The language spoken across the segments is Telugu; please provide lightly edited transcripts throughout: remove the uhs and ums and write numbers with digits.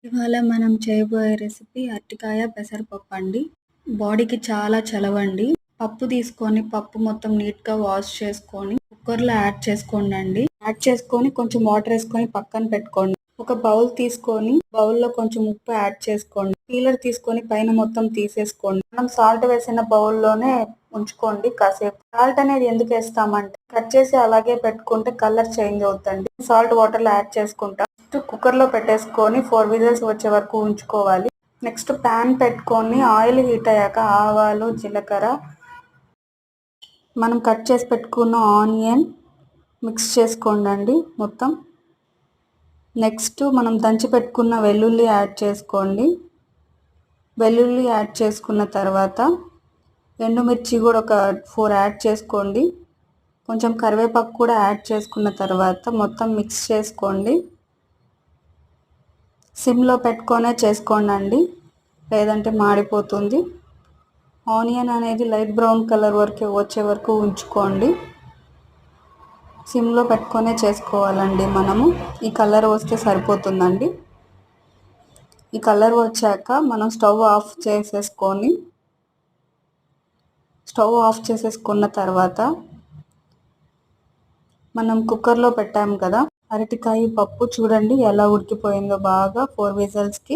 ఇవాళ మనం చేయబోయే రెసిపీ అరటికాయ పెసరపప్పు అండి. బాడీకి చాలా చలవండి. పప్పు తీసుకొని పప్పు మొత్తం నీట్‌గా వాష్ చేసుకొని కుక్కర్‌లో యాడ్ చేసుకోండండి. యాడ్ చేసుకొని కొంచెం వాటర్ వేసుకొని పక్కన పెట్టుకోండి. ఒక బౌల్ తీసుకొని బౌల్‌లో కొంచెం ఉప్పు యాడ్ చేసుకోండి. పీలర్ తీసుకొని పైన మొత్తం తీసేసుకోండి. మనం సాల్ట్ వేసిన బౌల్‌లోనే ఉంచుకోండి కాసేపు. సాల్ట్ అనేది ఎందుకు వేస్తామంటే కట్ చేసి అలాగే పెట్టుకుంటే కలర్ చేంజ్ అవుతుందండి. సాల్ట్ వాటర్‌లో యాడ్ చేసుకుంటాం. కుక్కర్‌లో పెట్టేసుకొని 4 విజిల్స్ వచ్చే వరకు ఉంచుకోవాలి. నెక్స్ట్ ప్యాన్ పెట్టుకొని ఆయిల్ హీట్ అయ్యాక ఆవాలు, జీలకర్ర, మనం కట్ చేసి పెట్టుకున్న ఆనియన్ మిక్స్ చేసుకోండి మొత్తం. నెక్స్ట్ మనం దంచి పెట్టుకున్న వెల్లుల్లి యాడ్ చేసుకోండి. వెల్లుల్లి యాడ్ చేసుకున్న తర్వాత ఎండుమిర్చి కూడా ఒక 4 యాడ్ చేసుకోండి. కొంచెం కరివేపాకు కూడా యాడ్ చేసుకున్న తర్వాత మొత్తం మిక్స్ చేసుకోండి. సిమ్లో పెట్టుకొనే చేసుకోండి, లేదంటే మాడిపోతుంది. ఆనియన్ అనేది లైట్ బ్రౌన్ కలర్ వరకు వచ్చే వరకు ఉంచుకోండి. సిమ్లో పెట్టుకొనే చేసుకోవాలండి మనము. ఈ కలర్ వస్తే సరిపోతుందండి. ఈ కలర్ వచ్చాక మనం స్టవ్ ఆఫ్ చేసేసుకున్న తర్వాత మనం కుక్కర్లో పెట్టాము కదా అరటికాయ పప్పు, చూడండి ఎలా ఉడికిపోయిందో బాగా 4 విజిల్స్కి.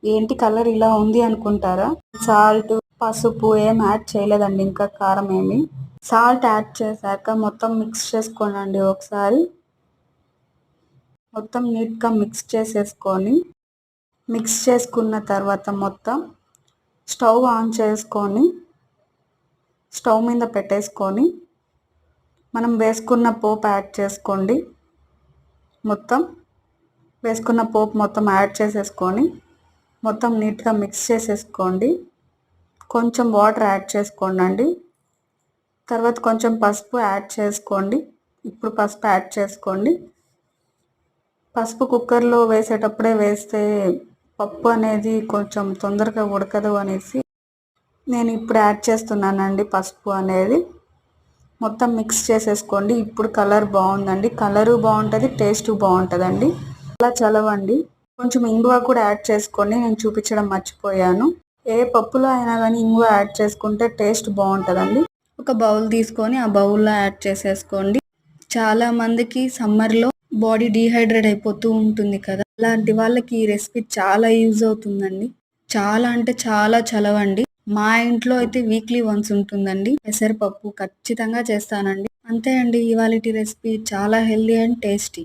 ఏంటి కలర్ ఇలా ఉంది అనుకుంటారా? సాల్ట్, పసుపు ఏం యాడ్ చేయలేదండి, ఇంకా కారం ఏమి. సాల్ట్ యాడ్ చేశాక మొత్తం మిక్స్ చేసుకోనండి ఒకసారి. మొత్తం నీట్గా మిక్స్ చేసేసుకొని మిక్స్ చేసుకున్న తర్వాత మొత్తం స్టవ్ ఆన్ చేసుకొని స్టవ్ మీద పెట్టేసుకొని మనం వేసుకున్న పోపు యాడ్ చేసుకోండి. మొత్తం వేసుకున్న పోపు మొత్తం యాడ్ చేసేసుకొని మొత్తం నీట్గా మిక్స్ చేసేసుకోండి. కొంచెం వాటర్ యాడ్ చేసుకోండి. తర్వాత కొంచెం పసుపు యాడ్ చేసుకోండి. ఇప్పుడు పసుపు యాడ్ చేసుకోండి. పసుపు కుక్కర్లో వేసేటప్పుడే వేస్తే పప్పు అనేది కొంచెం తొందరగా ఉడకదు అనేసి నేను ఇప్పుడు యాడ్ చేస్తున్నానండి పసుపు అనేది. మొత్తం మిక్స్ చేసేసుకోండి. ఇప్పుడు కలర్ బాగుందండి. కలరు బాగుంటుంది, టేస్ట్ బాగుంటుందండి. అలా చలవండి. కొంచెం ఇంగువ కూడా యాడ్ చేసుకోండి, నేను చూపించడం మర్చిపోయాను. ఏ పప్పులో అయినా కానీ ఇంగువ యాడ్ చేసుకుంటే టేస్ట్ బాగుంటుందండి. ఒక బౌల్ తీసుకొని ఆ బౌల్లో యాడ్ చేసేసుకోండి. చాలా మందికి సమ్మర్లో బాడీ డీహైడ్రేట్ అయిపోతూ ఉంటుంది కదా, అలాంటి వాళ్ళకి ఈ రెసిపీ చాలా యూజ్ అవుతుందండి. చాలా అంటే చాలా చలవండి. మా ఇంట్లో అయితే వీక్లీ వన్స్ ఉంటుందండి. పెసరపప్పు ఖచ్చితంగా చేస్తానండి. అంతే అండి ఇవాళటి రెసిపీ. చాలా హెల్దీ అండ్ టేస్టీ.